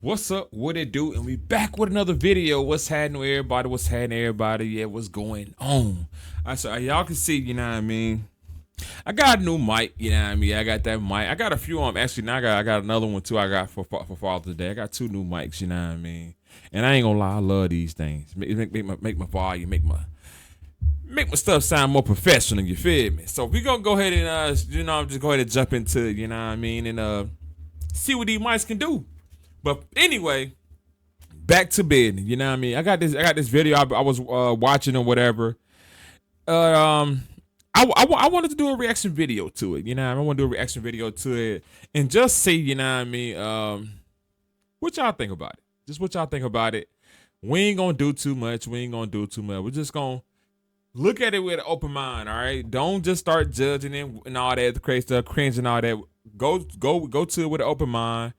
What's up? What it do? And we back with another video. What's happening with everybody? What's happening everybody? Yeah, what's going on? So y'all can see, you know what I mean? I got a new mic, you know what I mean? I got that mic. I got a few of them. Actually, now I got another one too. I got for Father's Day. I got two new mics, you know what I mean? And I ain't gonna lie, I love these things. Make my volume, make my stuff sound more professional. You feel me? So we gonna go ahead and just go ahead and jump into, you know what I mean, and see what these mics can do. But anyway, back to bed. You know what I mean? I got this video I was watching or whatever. I wanted to do a reaction video to it. You know, I want to do a reaction video to it and just see. You know what I mean? What y'all think about it? Just what y'all think about it. We ain't gonna do too much. We're just gonna look at it with an open mind. All right. Don't just start judging it and all that crazy stuff, cringe and all that. Go to it with an open mind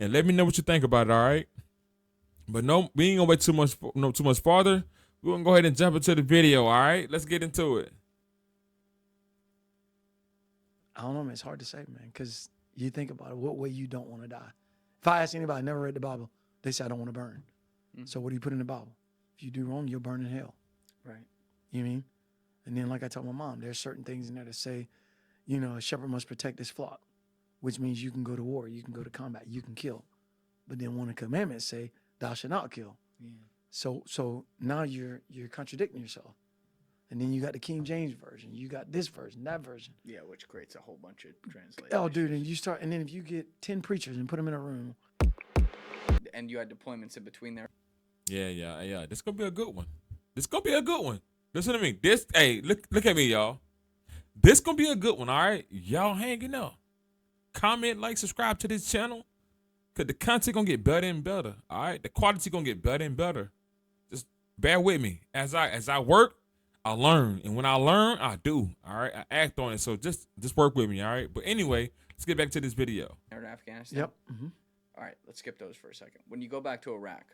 and let me know what you think about it. All right. But no, we ain't gonna wait too much farther. We're gonna go ahead and jump into the video, all right? Let's get into it. I don't know, man. It's hard to say, man, because you think about it. What way you don't want to die? If I ask anybody, never read the Bible, they say I don't want to burn. So what do you put in the Bible? If you do wrong, you'll burn in hell. Right. You know what I mean? And then, like I told my mom, there's certain things in there that say, you know, a shepherd must protect his flock, which means you can go to war, you can go to combat, you can kill. But then one of the commandments say, thou shalt not kill. Yeah. So now you're contradicting yourself. And then you got the King James version. You got this version, that version. Yeah, which creates a whole bunch of translations. Oh, dude, and then if you get 10 preachers and put them in a room. And you had deployments in between there. Yeah. This gonna be a good one. Listen to me. Look at me, y'all. This gonna be a good one, all right? Y'all hanging up. Comment, like, subscribe to this channel. Cause the content gonna get better and better. All right, the quality gonna get better and better. Just bear with me. As I work, I learn, and when I learn, I do. All right, I act on it. So just work with me. All right. But anyway, let's get back to this video. In Afghanistan. Yep. Mm-hmm. All right, let's skip those for a second. When you go back to Iraq,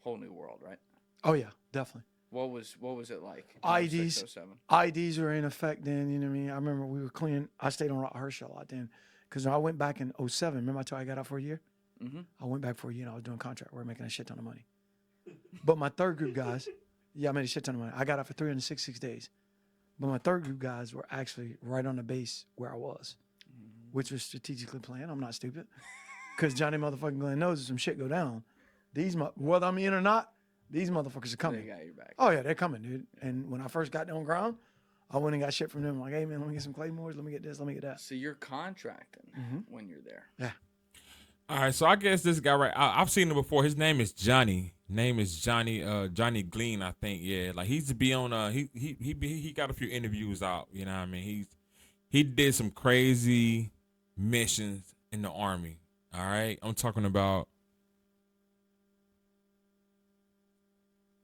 whole new world, right? Oh yeah, definitely. What was it like? IDs. 06, 07? IDs were in effect then. You know what I mean? I remember we were clean. I stayed on Rock Hershey a lot then, because I went back in 07. Remember I told you I got out for a year? I went back for a year and I was doing contract work, making a shit ton of money. But my third group guys, I made a shit ton of money. I got out for 366 days. But my third group guys were actually right on the base where I was, which was strategically planned. I'm not stupid. Because Johnny motherfucking Glenn knows if some shit go down, whether I'm in or not, these motherfuckers are coming. They got your back. Oh, yeah, they're coming, dude. And when I first got down ground, I went and got shit from them. Like, hey, man, let me get some Claymores. Let me get this. Let me get that. So you're contracting when you're there. Yeah. All right, so I guess this guy I've seen him before. His name is Johnny. Johnny Glean, I think. Yeah, like he's to be on. He got a few interviews out. You know what I mean? He did some crazy missions in the Army. All right, I'm talking about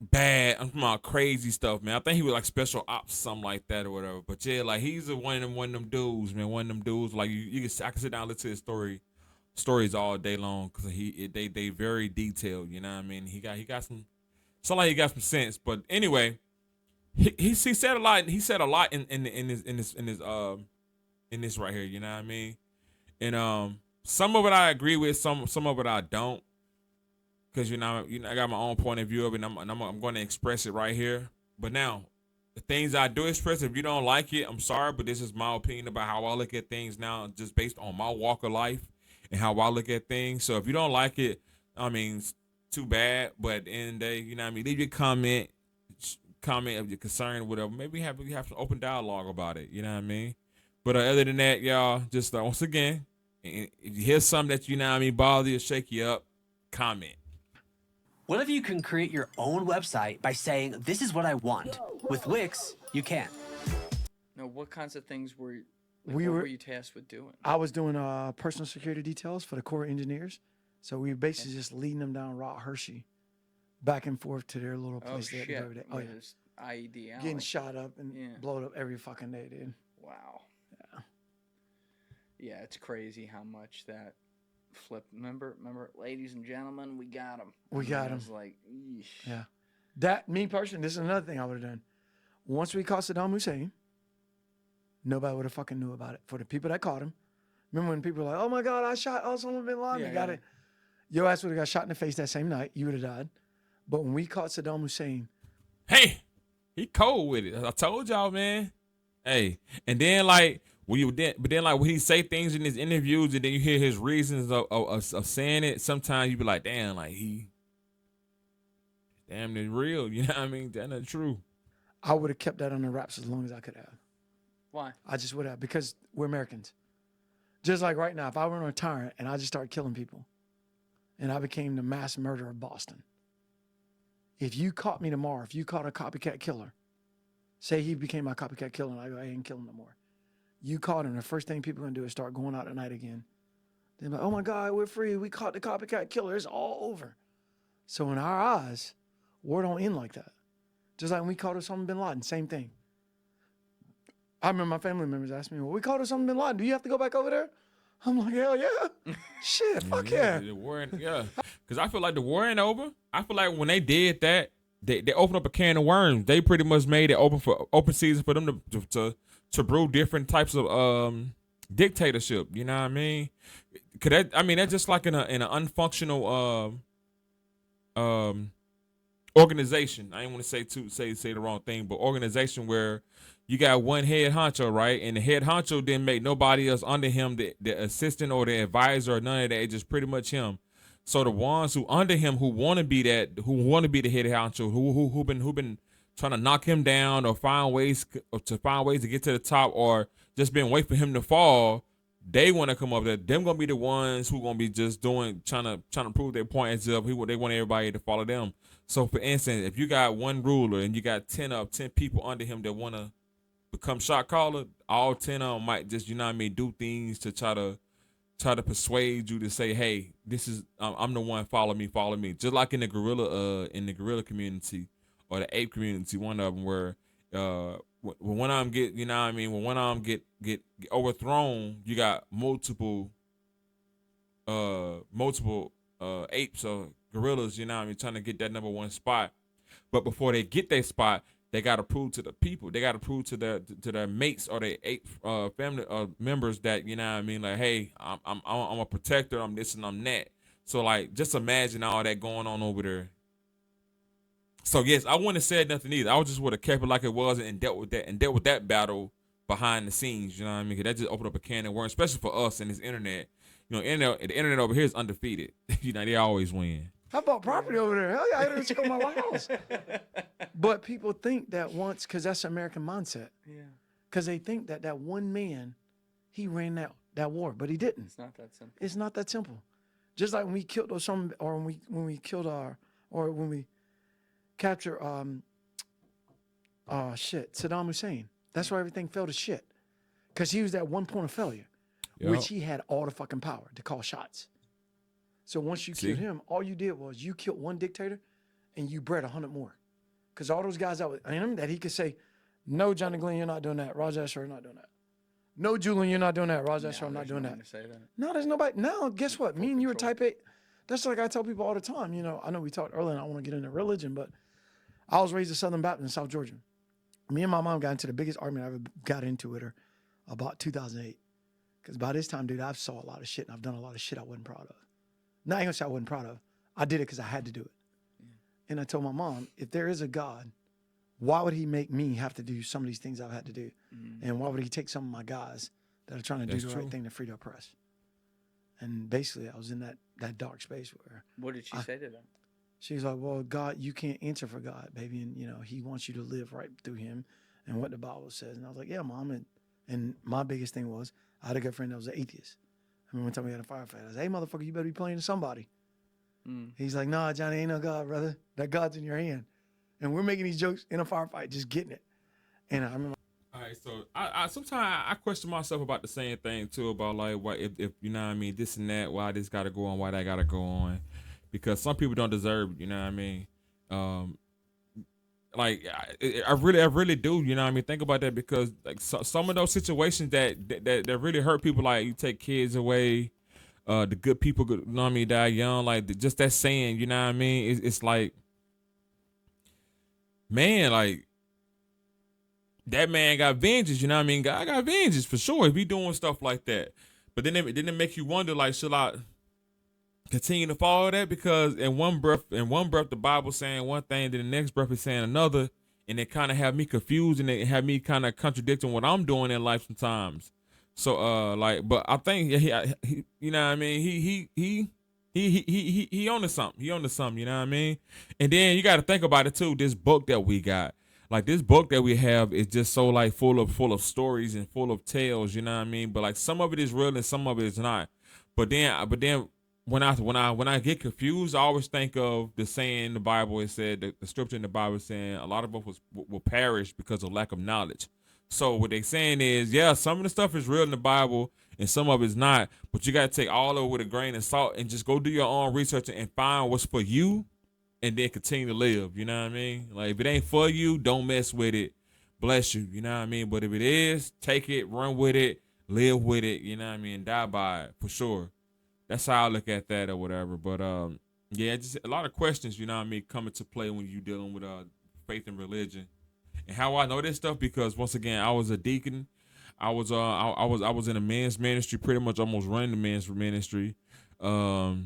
bad. I'm talking about crazy stuff, man. I think he was like special ops, something like that or whatever. But yeah, like he's one of them dudes, man. One of them dudes. Like I can sit down and listen to his stories all day long because they very detailed. You know what I mean? He got some. Sound like he got some sense. But anyway, he said a lot. He said a lot in this right here. You know what I mean? And some of it I agree with. Some of it I don't. Because I got my own point of view of it, and I'm going to express it right here. But now, the things I do express, if you don't like it, I'm sorry, but this is my opinion about how I look at things now, just based on my walk of life and how I look at things. So if you don't like it, I mean, it's too bad. But at the end of the day, you know what I mean? Leave your comment of your concern, whatever. Maybe we have some open dialogue about it. You know what I mean? But other than that, y'all, just once again, if you hear something that you know what I mean bother you, shake you up, comment. What if you can create your own website by saying, this is what I want? With Wix, you can. Now, what kinds of things were you tasked with doing? I was doing personal security details for the Corps engineers. So we were basically just leading them down Rock Hershey back and forth to their little place they had to go every day. Oh, yeah. IED alley. Getting shot up and blown up every fucking day, dude. Wow. Yeah, it's crazy how much that flip. Remember, ladies and gentlemen, we got him. We got him. I was like, eesh. Yeah. That, me personally, this is another thing I would have done. Once we caught Saddam Hussein, nobody would have fucking knew about it. For the people that caught him, remember when people were like, oh my God, I shot Osama bin Laden. Yeah, Got it. Your ass would have got shot in the face that same night. You would have died. But when we caught Saddam Hussein, Hey, he cold with it. I told y'all, man. Hey, and then like but then like when he say things in his interviews, and then you hear his reasons of saying it. Sometimes you be like, damn, like damn, it's real. You know what I mean? That's not true. I would have kept that under wraps as long as I could have. Why? I just would have, because we're Americans. Just like right now, if I were a tyrant and I just started killing people, and I became the mass murderer of Boston, if you caught me tomorrow, if you caught a copycat killer, say he became my copycat killer, and I go, I ain't killing no more. You caught him, the first thing people are gonna do is start going out at night again. They're like, oh my God, we're free. We caught the copycat killer. It's all over. So in our eyes, war don't end like that. Just like when we caught Osama bin Laden, same thing. I remember my family members asked me, well, we caught Osama bin Laden. Do you have to go back over there? I'm like, hell yeah. Shit, fuck yeah. The war, yeah. Because I feel like the war ain't over. I feel like when they did that, they opened up a can of worms. They pretty much made it open season for them to brew different types of dictatorship. You know what I mean? Cause that's just like in an unfunctional organization. I ain't want to say the wrong thing, but organization where you got one head honcho, right? And the head honcho didn't make nobody else under him the assistant or the advisor or none of that. It's just pretty much him. So the ones who under him who want to be the head honcho, who been trying to knock him down or find ways to get to the top, or just been waiting for him to fall, they want to come up there. Them gonna be the ones who gonna be just trying to prove their point as if they want everybody to follow them. So for instance, if you got one ruler and you got 10 people under him that want to become shot caller, all 10 of them might just, you know what I mean, do things to try to persuade you to say, hey, this is I'm the one, follow me. Just like in the gorilla community or the ape community, one of them where when one of them get, you know what I mean, when one of them get overthrown, you got multiple apes or gorillas, you know what I mean, trying to get that number one spot. But before they get their spot, they got to prove to the people. They got to prove to their mates or their ape family members that, you know what I mean, like, hey, I'm a protector. I'm this and I'm that. So like, just imagine all that going on over there. So yes, I wouldn't have said nothing either. I just would have kept it like it was and dealt with that battle behind the scenes. You know what I mean? 'Cause that just opened up a can of worms, especially for us and this internet. You know, the internet over here is undefeated. You know, they always win. I bought property over there. Hell yeah, I didn't check on my house. But people think that once, because that's American mindset. Yeah. Because they think that one man, he ran that war, but he didn't. It's not that simple. It's not that simple. Just like when we killed Osama, or when we killed when we captured Saddam Hussein. That's why everything fell to shit. Because he was at one point of failure, which he had all the fucking power to call shots. So once you killed him, all you did was you killed one dictator and you bred 100 more. Because all those guys out in him that he could say, no, Johnny Glenn, you're not doing that. Raj Ashar, you're not doing that. No, Julian, you're not doing that. Raj Ashar, I'm not doing that. Say that. No, there's nobody. Now, guess what? Me and you are type A. That's like I tell people all the time. You know, I know we talked earlier and I want to get into religion, but I was raised a Southern Baptist in South Georgia. Me and my mom got into the biggest argument I ever got into with her about 2008. Because by this time, dude, I've saw a lot of shit and I've done a lot of shit I wasn't proud of. Not even say I wasn't proud of. I did it because I had to do it. Yeah. And I told my mom, if there is a God, why would he make me have to do some of these things I've had to do? Mm-hmm. And why would he take some of my guys that are trying to do the right thing to free the oppressed? And basically, I was in that dark space where. What did she say to them? She was like, well, God, you can't answer for God, baby. And, you know, he wants you to live right through him and what the Bible says. And I was like, yeah, Mom. And my biggest thing was, I had a good friend that was an atheist. I mean, one time we had a firefight. I said, hey, motherfucker, you better be playing to somebody. He's like, nah, Johnny, ain't no God, brother. That God's in your hand. And we're making these jokes in a firefight, just getting it. And I remember. All right, so I sometimes I question myself about the same thing too, about like what if you know what I mean, this and that, why this gotta go on, why that gotta go on, because some people don't deserve it, you know what I mean. Like I really do, you know what I mean. Think about that, because like some of those situations that really hurt people, like you take kids away, the good people, you know what I mean, die young, like just that saying, you know what I mean. It's like, man, like. That man got vengeance, you know what I mean? God got vengeance for sure if he doing stuff like that. But then it make you wonder, like, should I continue to follow that, because in one breath the Bible's saying one thing, then the next breath is saying another, and it kind of have me confused, and it have me kind of contradicting what I'm doing in life sometimes. So but I think he you know what I mean, he on to something. He on to something, you know what I mean? And then you got to think about it too. This book that we got, like this book that we have, is just so like full of stories and full of tales, you know what I mean? But like some of it is real and some of it is not. But then when I get confused, I always think of the saying in the Bible. It said the scripture in the Bible saying a lot of us will perish because of lack of knowledge. So what they saying is, yeah, some of the stuff is real in the Bible and some of it's not, but you got to take all of it with a grain of salt and just go do your own research and find what's for you, and then continue to live. You know what I mean? Like if it ain't for you, don't mess with it. Bless you. You know what I mean? But if it is, take it, run with it, live with it. You know what I mean? Die by it for sure. That's how I look at that or whatever. But yeah, just a lot of questions, you know what I mean, come into play when you dealing with faith and religion. And how I know this stuff, because once again, I was a deacon. I was in a men's ministry, pretty much almost running the men's ministry. What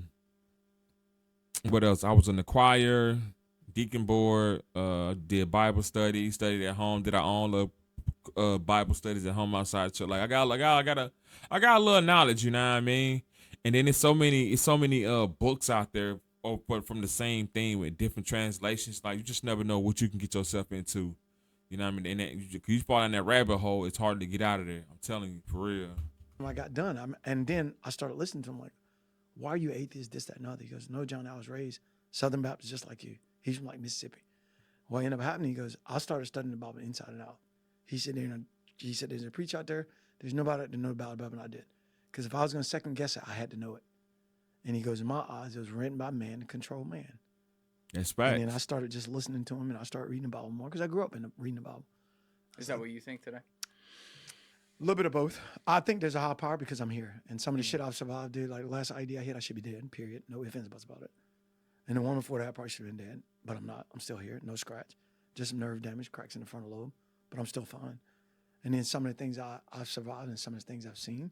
else? I was in the choir, deacon board, did Bible study, studied at home, did our own little Bible studies at home outside church. Like I got a little knowledge, you know what I mean? And then it's so many books out there, but from the same thing with different translations. Like you just never know what you can get yourself into. You know what I mean? And you fall in that rabbit hole, it's hard to get out of there. I'm telling you, for real. When I got done, and then I started listening to him like, why are you atheist, this, that, and other? He goes, no, John, I was raised Southern Baptist just like you. He's from like Mississippi. What ended up happening, he goes, I started studying the Bible inside and out. He said, there's a preacher out there. There's nobody that know about the Bible than I did. Because if I was going to second guess it, I had to know it. And he goes, in my eyes, it was written by man to control man. That's facts. And then I started just listening to him, and I started reading the Bible more because I grew up reading the Bible. Is that what you think today? A little bit of both. I think there's a higher power because I'm here. And some of the shit I've survived, dude, like the last ID I hit, I should be dead, period. No ifs, ands, buts about it. And the one before that, I probably should have been dead. But I'm not. I'm still here. No scratch. Just some nerve damage, cracks in the frontal lobe. But I'm still fine. And then some of the things I've survived and some of the things I've seen,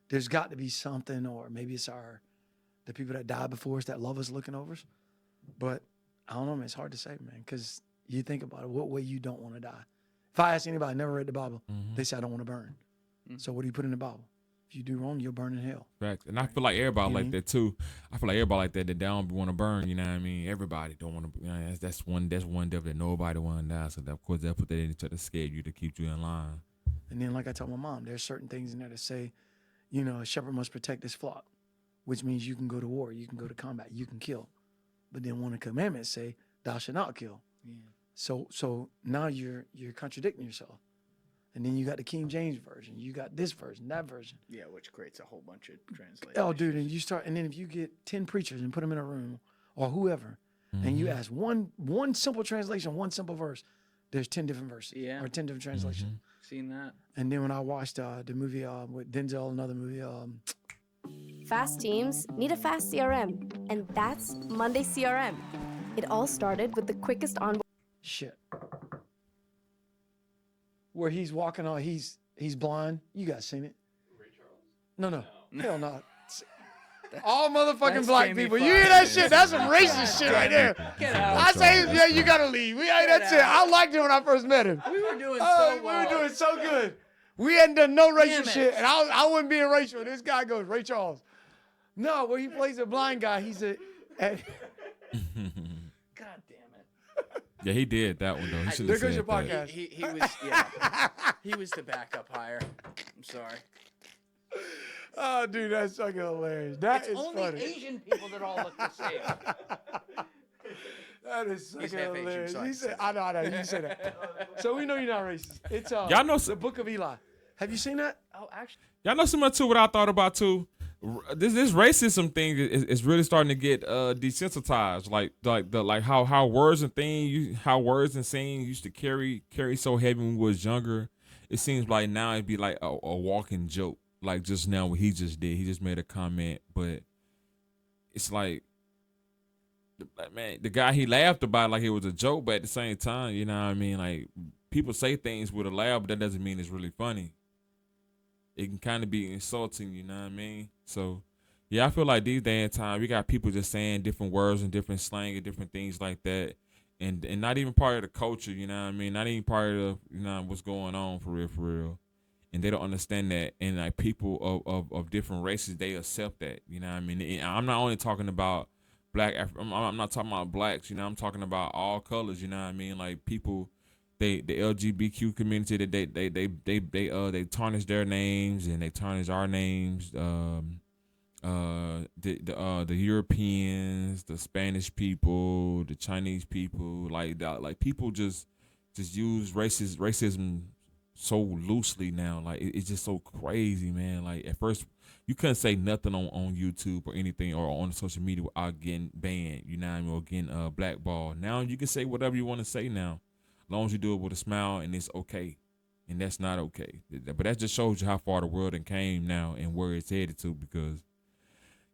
there's got to be something, or maybe it's the people that died before us that love us looking over us. But I don't know, man. It's hard to say, man, because you think about it. What way you don't want to die? If I ask anybody never read the Bible, they say I don't want to burn. So what do you put in the Bible? If you do wrong, you'll burn in hell. Facts. And I feel like everybody like that too. I feel like everybody like that they don't want to burn. You know what I mean? Everybody don't want to. You know, that's one devil that nobody want to die. So of course they'll put that in to scare you, to keep you in line. And then, like I told my mom, there's certain things in there that say, you know, a shepherd must protect his flock, which means you can go to war, you can go to combat, you can kill. But then one of the commandments say, thou shalt not kill. Yeah. So now you're contradicting yourself. And then you got the King James version, you got this version, that version. Yeah, which creates a whole bunch of translations. Oh, dude, and then if you get 10 preachers and put them in a room, or whoever, and you ask one simple translation, one simple verse, there's 10 different verses, or 10 different translations. Seen that? And then when I watched the movie with Denzel, another movie. Fast teams need a fast CRM, and that's Monday CRM. It all started with the quickest onboard. Shit. Where he's walking on, he's blind. You guys seen it? Ray Charles? No. Hell no. All motherfucking black Jamie people. Foxx. You hear that shit? That's some racist shit right there. Get out. I say, yeah, you gotta leave. That's it. I liked him when I first met him. We were doing so well. We were doing so good. We hadn't done no racial Damn it. shit, and I wasn't being racial. This guy goes, Ray Charles. No, where he plays a blind guy, he's a. God damn it. Yeah, he did that one though. He should There have goes said your that. podcast. He was, yeah. He was the backup hire. I'm sorry. Oh, dude, that's fucking hilarious. That It's is only funny. Asian people that all look the same. That is fucking He's half Asian, hilarious. so I He said said, I know, you say that. So we know you're not racist. It's Y'all know the Book of Eli. Have you seen that? Oh, actually. Y'all know something too. What I thought about too. This racism thing is really starting to get desensitized. Like how words and sayings used to carry so heavy when we was younger. It seems like now it'd be like a walking joke. Like just now what he just did. He just made a comment, but it's like, man, the guy, he laughed about it like it was a joke, but at the same time, you know what I mean? Like people say things with a laugh, but that doesn't mean it's really funny. It can kind of be insulting, you know what I mean? So Yeah, I feel like these day and time, we got people just saying different words and different slang and different things like that, and not even part of the culture. You know what I mean? Not even part of what's going on for real, for real. And they don't understand that. And like people of different races, they accept that. You know what I mean? And I'm not only talking about I'm not talking about blacks. You know, I'm talking about all colors. You know what I mean? Like people. The LGBTQ community that they tarnish their names and they tarnish our names. The Europeans, the Spanish people, the Chinese people, like that, like people just use racism so loosely now. Like it's just so crazy, man. Like at first you couldn't say nothing on YouTube or anything or on social media without getting banned, you know what I mean, or getting blackballed. Now you can say whatever you want to say now, as long as you do it with a smile and it's okay. And that's not okay. But that just shows you how far the world came now and where it's headed to, because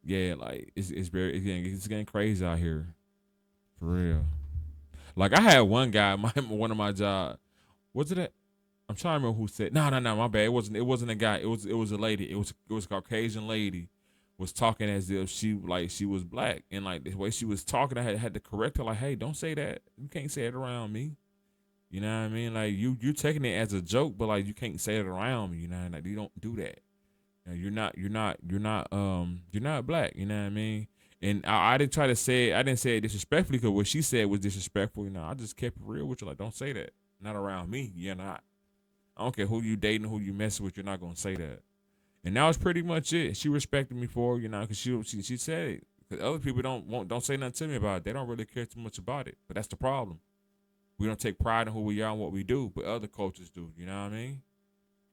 yeah, like it's getting crazy out here, for real. Like I had one guy, one of my job, was it? I'm trying to remember who said. No, my bad. It wasn't a guy. It was a lady. It was a Caucasian lady, was talking as if she was black, and like the way she was talking, I had to correct her. Like, hey, don't say that. You can't say it around me. You know what I mean? Like you're taking it as a joke, but like you can't say it around me. You know, like you don't do that. You're not black. You know what I mean? And I didn't try to say it. I didn't say it disrespectfully, because what she said was disrespectful. You know, I just kept it real with you. Like, don't say that. Not around me. You're not. I don't care who you dating, who you messing with. You're not gonna say that. And that was pretty much it. She respected me for it, you know, because she said it. Because other people don't say nothing to me about it. They don't really care too much about it. But that's the problem. We don't take pride in who we are and what we do, but other cultures do. You know what I mean?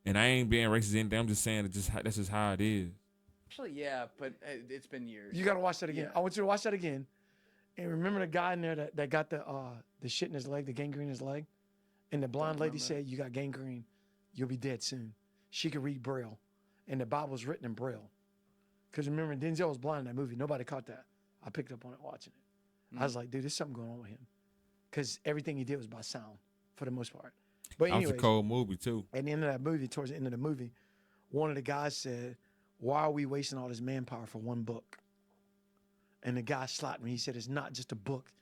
And I ain't being racist in them. I'm just saying that's just how it is. Actually, yeah, but it's been years. You got to watch that again. Yeah. I want you to watch that again. And remember the guy in there that got the shit in his leg, the gangrene in his leg? And the blonde lady said, you got gangrene. You'll be dead soon. She could read Braille. And the Bible was written in Braille. Because remember, Denzel was blind in that movie. Nobody caught that. I picked up on it watching it. I was like, dude, there's something going on with him. Because everything he did was by sound, for the most part. But anyways, that was a cold movie, too. At the end of that movie, towards the end of the movie, one of the guys said, why are we wasting all this manpower for one book? And the guy slapped me. He said, it's not just a book.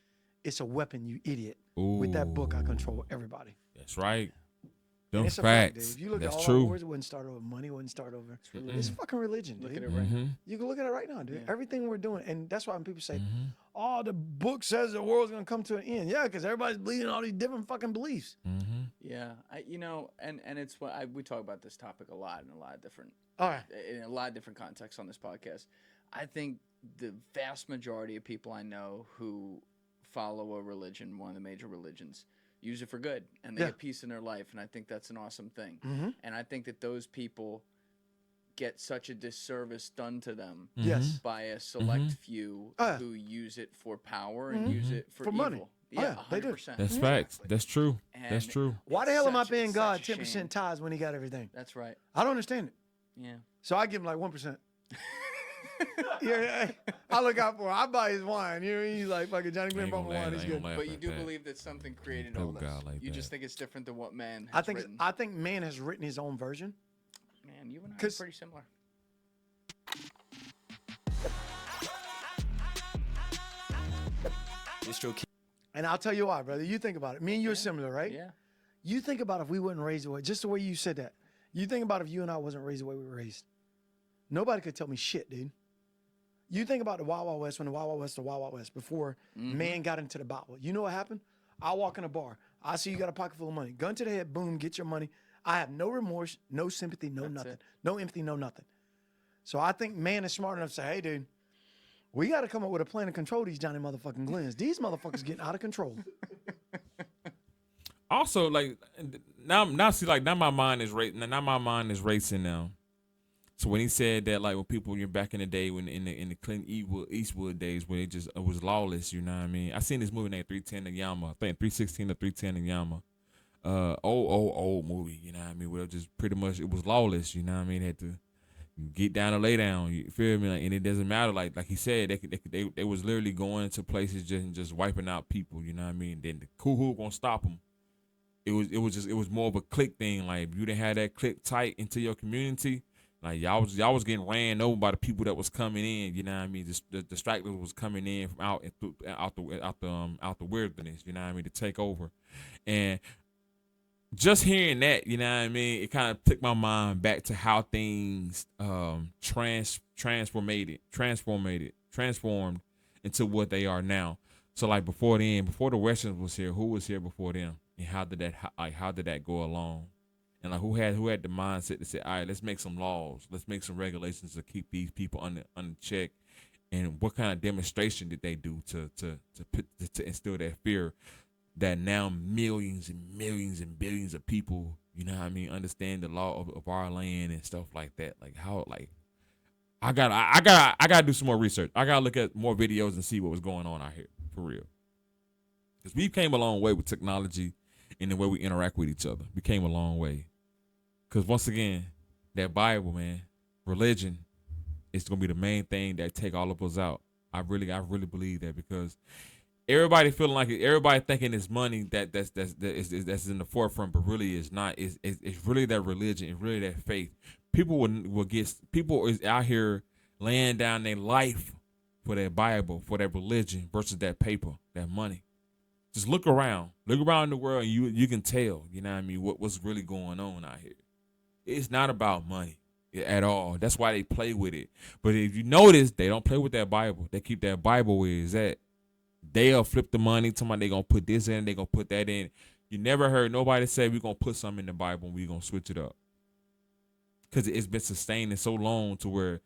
It's a weapon, you idiot. Ooh. With that book, I control everybody. That's right. And Them it's a fact, facts. dude. If you look That's at all true. our wars, it wouldn't start over money, wouldn't start over. It's fucking religion, dude. Look at it right now. You can look at it right now, dude. Yeah. Everything we're doing. And that's why when people say, oh, the book says the world's going to come to an end. Yeah, because everybody's believing all these different fucking beliefs. Yeah, and it's what we talk about this topic a lot in a lot of different contexts on this podcast. I think the vast majority of people I know who follow a religion, one of the major religions, use it for good, and they get peace in their life, and I think that's an awesome thing. And I think that those people get such a disservice done to them by a select few who use it for power and use it for evil. money. Yeah, they do. 100%. That's facts. That's true. And That's true. Why the hell am I Such- paying it's God such a 10% shame. tithes when he got everything? That's right. I don't understand it. Yeah. So I give him like 1%. Yeah, I look out for him. I buy his wine. You know, he's like fucking Johnny Glenn bought my wine. He's good. But you do believe that something created all this. You just think it's different than what man has written. I think man has written his own version. Man, you and I are 'Cause- pretty similar. And I'll tell you why, brother. You think about it. Me and you are similar, right? Yeah. You think about if we wasn't raised the way, just the way you said that. You think about if you and I wasn't raised the way we were raised. Nobody could tell me shit, dude. You think about the Wild Wild West, when the Wild Wild West, the Wild Wild West, before man got into the Bible. You know what happened? I walk in a bar. I see you got a pocket full of money. Gun to the head, boom, get your money. I have no remorse, no sympathy, no nothing. it. No empathy, no nothing. So I think man is smart enough to say, hey, dude, we got to come up with a plan to control these Johnny motherfucking Glens. These motherfuckers getting out of control. Also, like now my mind is racing now. So when he said that, like when people back in the day, when in the Clint Eastwood days, when it was lawless, you know what I mean? I seen this movie named 310 Yama, I think 316 or 310 Yama, old movie, you know what I mean? Where it just pretty much it was lawless, you know what I mean? Had to get down and lay down, you feel me? Like, and it doesn't matter, like he said, they was literally going to places just wiping out people, you know what I mean? Then the who gonna stop them? It was more of a clique thing. Like if you didn't have that clique tight into your community, Like y'all was getting ran over by the people that was coming in. You know what I mean? The distractors was coming in from out the wilderness. You know what I mean? To take over, and just hearing that, you know what I mean, it kind of took my mind back to how things transformed into what they are now. So like before the Westerns was here, who was here before them, and how did that go along? And like who had the mindset to say, all right, let's make some laws, let's make some regulations to keep these people under check, and what kind of demonstration did they do to instill that fear that now millions and millions and billions of people, you know what I mean, understand the law of our land and stuff like that. Like how, like I gotta do some more research. I gotta look at more videos and see what was going on out here for real. Because we came a long way with technology and the way we interact with each other. We came a long way. Because once again, that Bible, man, religion is gonna be the main thing that take all of us out. I really believe that, because everybody feeling like everybody thinking it's money that's in the forefront, but really it's not. It's really that religion. It's really that faith. People is out here laying down their life for that Bible, for that religion versus that paper, that money. Just look around the world, and you can tell, you know what I mean, what's really going on out here. It's not about money at all. That's why they play with it. But if you notice, they don't play with that Bible. They keep that Bible where it's at. They'll flip the money. Somebody they gonna put this in, they gonna put that in. You never heard nobody say we're gonna put something in the Bible and we're gonna switch it up. Because it's been sustaining so long to where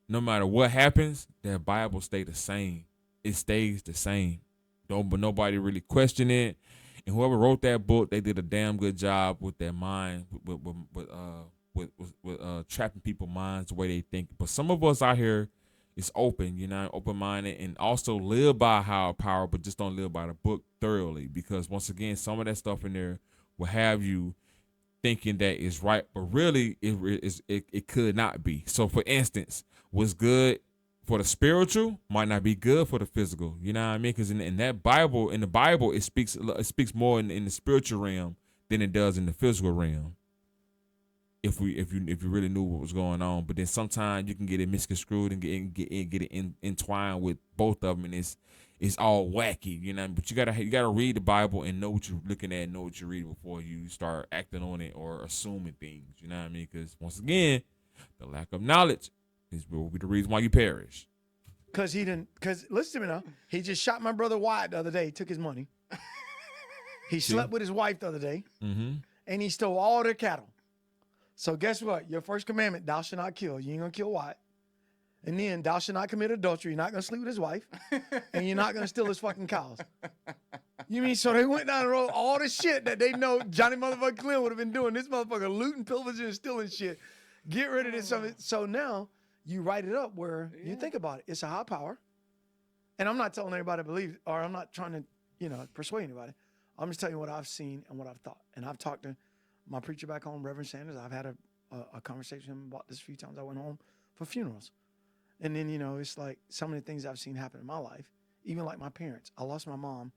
no matter what happens, that Bible stay the same. It stays the same. But nobody really question it. And whoever wrote that book, they did a damn good job with their mind, with trapping people's minds the way they think. But some of us out here is open, you know, open-minded, and also live by higher power, but just don't live by the book thoroughly. Because once again, some of that stuff in there will have you thinking that is right, but really it could not be. So for instance, what's good for the spiritual might not be good for the physical. You know what I mean? Because in the Bible, it speaks more in the spiritual realm than it does in the physical realm. If you really knew what was going on, but then sometimes you can get it misconstrued and get it entwined with both of them, and it's all wacky, you know. But you gotta read the Bible and know what you're looking at, know what you're reading before you start acting on it or assuming things. You know what I mean? Because once again, the lack of knowledge will be the reason why you perish. Because listen to me now, he just shot my brother Wyatt the other day, took his money. He slept with his wife the other day, and he stole all their cattle. So guess what? Your first commandment, thou shalt not kill. You ain't gonna kill Wyatt. And then thou shalt not commit adultery. You're not gonna sleep with his wife, and you're not gonna steal his fucking cows. You mean so they went down the road, all the shit that they know Johnny motherfucking Glenn would have been doing. This motherfucker looting, pillaging, and stealing shit. Get rid of this. So now you write it up where you think about it. It's a high power. And I'm not telling anybody to believe, or I'm not trying to, persuade anybody. I'm just telling you what I've seen and what I've thought. And I've talked to my preacher back home, Reverend Sanders. I've had a conversation with him about this a few times. I went home for funerals. And then, it's like some of the things I've seen happen in my life, even like my parents. I lost my mom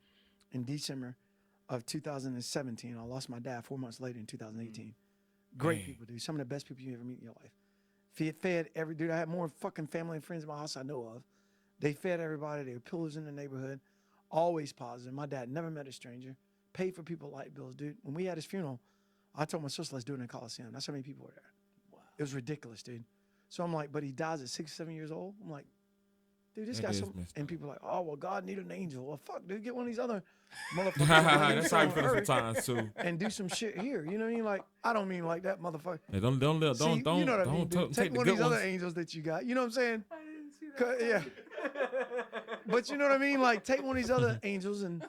in December of 2017. I lost my dad 4 months later in 2018. Great people, dude. Some of the best people you ever meet in your life. Fed every dude. I had more fucking family and friends in my house I know of. They fed everybody. They were pillars in the neighborhood. Always positive. My dad never met a stranger. Paid for people light bills, dude. When we had his funeral, I told my sister, let's do it in the Coliseum. That's how many people were there. Wow. It was ridiculous, dude. So I'm like, but he dies at 67 years old? I'm like, dude, this guy's so... And people are like, oh, well, God needed an angel. Well, fuck, dude, get one of these other motherfuckers. That's how you feel sometimes, too. And do some shit here. You know what I mean? Like, I don't mean like that, motherfucker. Hey, don't, you know what I mean, dude? Take one of these other angels that you got. You know what I'm saying? I didn't see that. Yeah. But you know what I mean? Like, take one of these other angels and...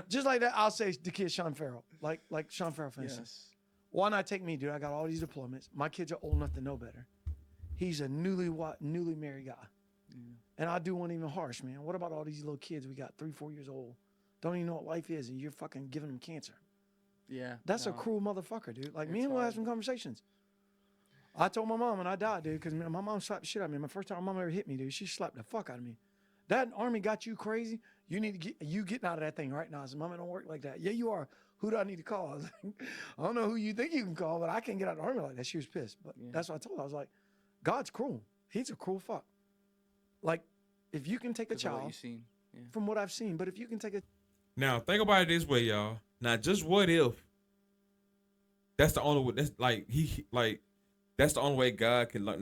Just like that, I'll say the kid Sean Farrell. Like Sean Farrell, for instance. Yes. Why not take me, dude? I got all these deployments. My kids are old enough to know better. He's a newly married guy. And I do one even harsh, man. What about all these little kids we got 3-4 years old? Don't even know what life is, and you're fucking giving them cancer. Yeah. That's a cruel motherfucker, dude. Like, me and him will have some conversations. I told my mom when I died, dude, because my mom slapped the shit out of me. My first time my mom ever hit me, dude, she slapped the fuck out of me. That army got you crazy. You need to getting out of that thing right now. I said, Mom, it don't work like that. Yeah, you are. Who do I need to call? I was like, I don't know who you think you can call, but I can't get out of the army like that. She was pissed. But that's what I told her. I was like, God's cruel. He's a cruel fuck. Like, if you can take a Because of what child, you've seen. Yeah. from what I've seen, but if you can take a Now think about it this way, y'all. Now, just what if that's the only way? That's like that's the only way God can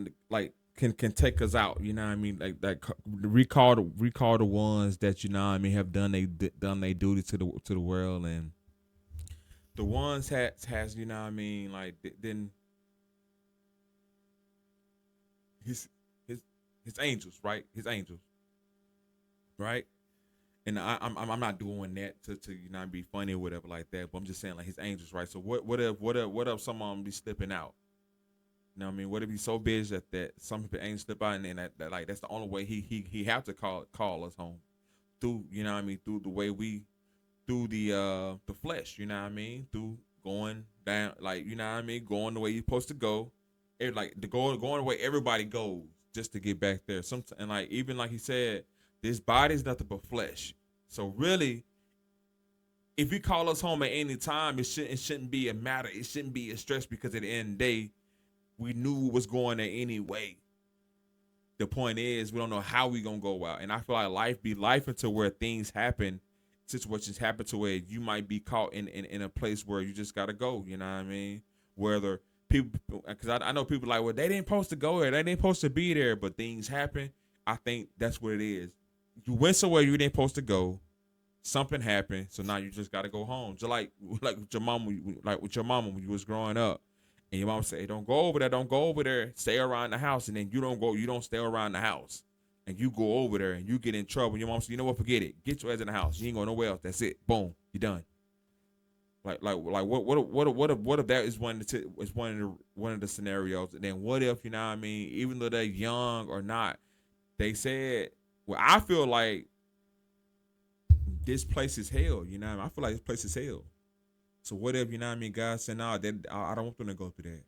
can take us out. You know what I mean? Like recall the ones that, you know what I mean, have done they duty to the world, and the ones has you know what I mean, like then his angels, right? His angels, right? And I'm not doing that to you know, be funny or whatever like that, but I'm just saying, like, his angels, right? So what if some of them be slipping out? You know what I mean? What if he's so busy that some people ain't slip out, and that like that's the only way he have to call us home through, you know what I mean, through the way through the flesh, you know what I mean, through going down, like, you know what I mean, going the way you're supposed to go, like going the way everybody goes just to get back there. And like, even like he said, this body is nothing but flesh. So really, if he call us home at any time, it shouldn't be a matter. It shouldn't be a stress, because at the end of the day, we knew what was going there anyway. The point is, we don't know how we gonna go out. And I feel like life be life until where things happen, situations happen to where you might be caught in a place where you just gotta go. You know what I mean? Whether people, because I know people like, well, they didn't supposed to go there, they didn't supposed to be there, but things happen. I think that's what it is. You went somewhere you didn't supposed to go. Something happened, so now you just gotta go home. Just like with your mom, with your mama when you was growing up, and your mom say, hey, "Don't go over there, don't go over there. Stay around the house." And then you don't stay around the house, and you go over there and you get in trouble. And your mom say, "You know what? Forget it. Get your ass in the house. You ain't going nowhere else. That's it. Boom, you done." Like what if that is one of the scenarios? And then what if, you know what I mean, even though they're young or not, they said, well, I feel like this place is hell, you know what I mean? I feel like this place is hell. So what if, you know what I mean, God said, no, I don't want them to go through that.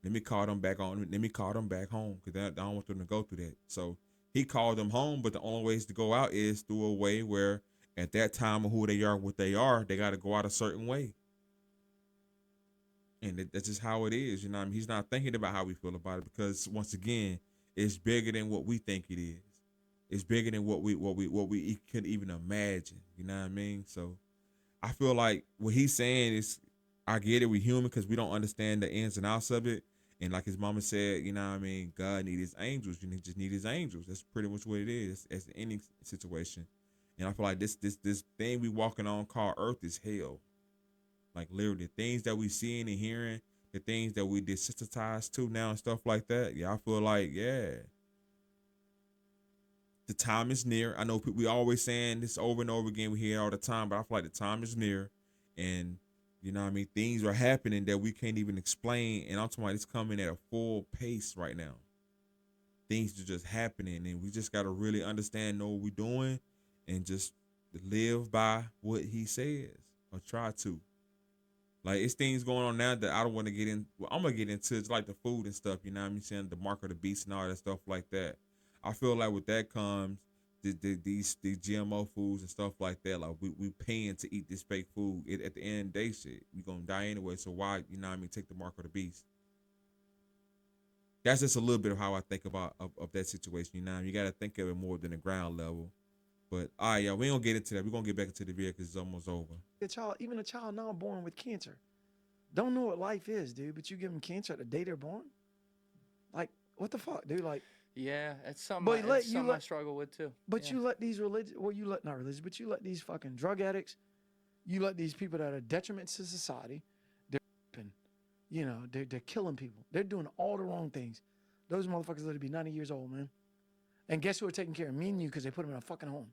Let me call them back home, because I don't want them to go through that. So he called them home, but the only ways to go out is through a way where at that time of who they are, what they are, they got to go out a certain way. And that's just how it is, you know what I mean? He's not thinking about how we feel about it, because once again, it's bigger than what we think it is. It's bigger than what we could even imagine. You know what I mean? So I feel like what he's saying is, I get it, we're human because we don't understand the ins and outs of it. And like his mama said, you know what I mean, God need his angels. You just need his angels. That's pretty much what it is as in any situation. And I feel like this thing we walking on called Earth is hell. Like literally, the things that we seeing and hearing, the things that we desensitized to now and stuff like that. Yeah, I feel like, yeah, the time is near. I know we always saying this over and over again. We hear it all the time, but I feel like the time is near, and you know what I mean, things are happening that we can't even explain. And I'm talking about it's coming at a full pace right now. Things are just happening, and we just got to really understand, know what we're doing, and just live by what he says, or try to. Like, it's things going on now that I don't want to get in. Well, I'm gonna get into. It's like the food and stuff. You know what I mean? Saying the mark of the beast and all that stuff like that. I feel like with that comes these GMO foods and stuff like that. Like we paying to eat this fake food. At the end of the day, shit, we gonna die anyway. So why, you know what I mean, take the mark of the beast? That's just a little bit of how I think about of that situation. You know what I mean? You got to think of it more than the ground level. But all right, y'all, we ain't gonna get into that. We're gonna get back into the video because it's almost over. Even a child now born with cancer, don't know what life is, dude. But you give them cancer the day they're born. Like, what the fuck, dude? Like, yeah, it's something I struggle with too. But yeah. you let these but you let these fucking drug addicts, you let these people that are detriment to society, they're killing people. They're doing all the wrong things. Those motherfuckers let it be 90 years old, man. And guess who are taking care of me and you because they put them in a fucking home.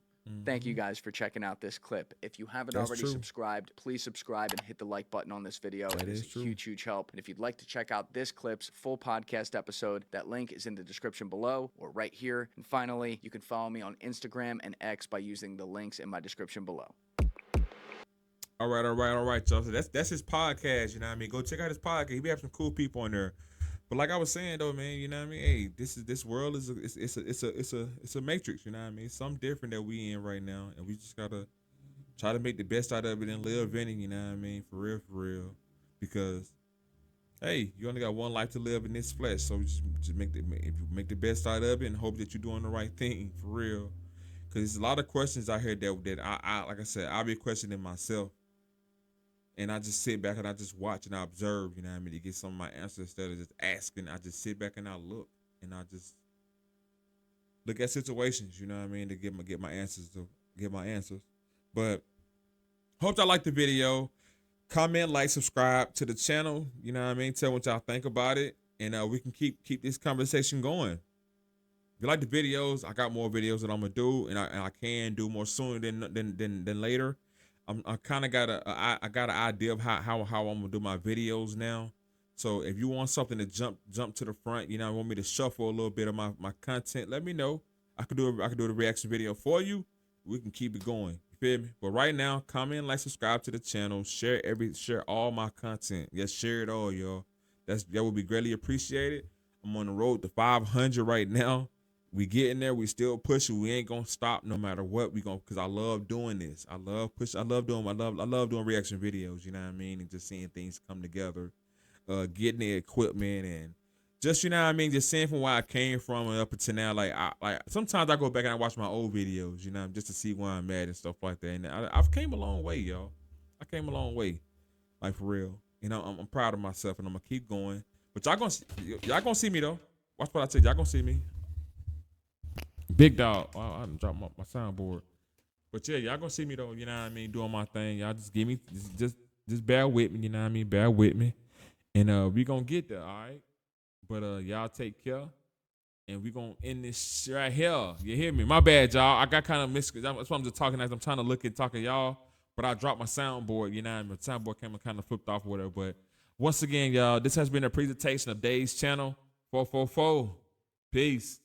Thank you guys for checking out this clip. If you haven't already subscribed, please subscribe and hit the like button on this video. It is a huge, huge help. And if you'd like to check out this clip's full podcast episode, that link is in the description below or right here. And finally, you can follow me on Instagram and X by using the links in my description below. All right, y'all. So that's his podcast, you know what I mean? Go check out his podcast. He be having some cool people on there. But like I was saying though, man, you know what I mean? Hey, this world is a matrix, you know what I mean? It's something different that we in right now, and we just gotta try to make the best out of it and live in it, you know what I mean? For real. Because hey, you only got one life to live in this flesh, so just make the best out of it and hope that you're doing the right thing for real. Cause there's a lot of questions out here that I like I said, I'll be questioning myself. And I just sit back and I just watch and I observe, you know what I mean, to get some of my answers instead of just asking. I just sit back and I look and I just look at situations, you know what I mean, to get my answers. But hope y'all like the video. Comment, like, subscribe to the channel. You know what I mean? Tell what y'all think about it. And we can keep this conversation going. If you like the videos, I got more videos that I'm gonna do, and I can do more sooner than later. I kind of got I got an idea of how I'm gonna do my videos now. So if you want something to jump to the front, you know, want me to shuffle a little bit of my content, let me know. I could do the reaction video for you. We can keep it going. You feel me? But right now, comment, like, subscribe to the channel, share all my content. Yes, share it all, y'all. That would be greatly appreciated. I'm on the road to 500 right now. We getting there. We still pushing. We ain't gonna stop no matter what. Cause I love doing this. I love doing reaction videos. You know what I mean? And just seeing things come together, getting the equipment and just, you know what I mean, just seeing from where I came from and up until now. Like sometimes I go back and I watch my old videos, you know, just to see where I'm at and stuff like that. And I've came a long way, y'all. I came a long way, like for real. You know, I'm proud of myself and I'm gonna keep going. But y'all gonna see me though. Watch what I tell y'all gonna see me. Big dog. Wow, I done dropped my soundboard. But yeah, y'all gonna see me though, you know what I mean, doing my thing. Y'all just give me just bear with me, you know what I mean? Bear with me. And we gonna get there, all right? But y'all take care. And we gonna end this shit right here. You hear me? My bad, y'all. I got kind of mixed. That's why I'm just talking as I'm trying to look at talking y'all. But I dropped my soundboard, you know what I mean? My soundboard came and kind of flipped off or whatever. But once again, y'all, this has been a presentation of Dave's channel. 444. Peace.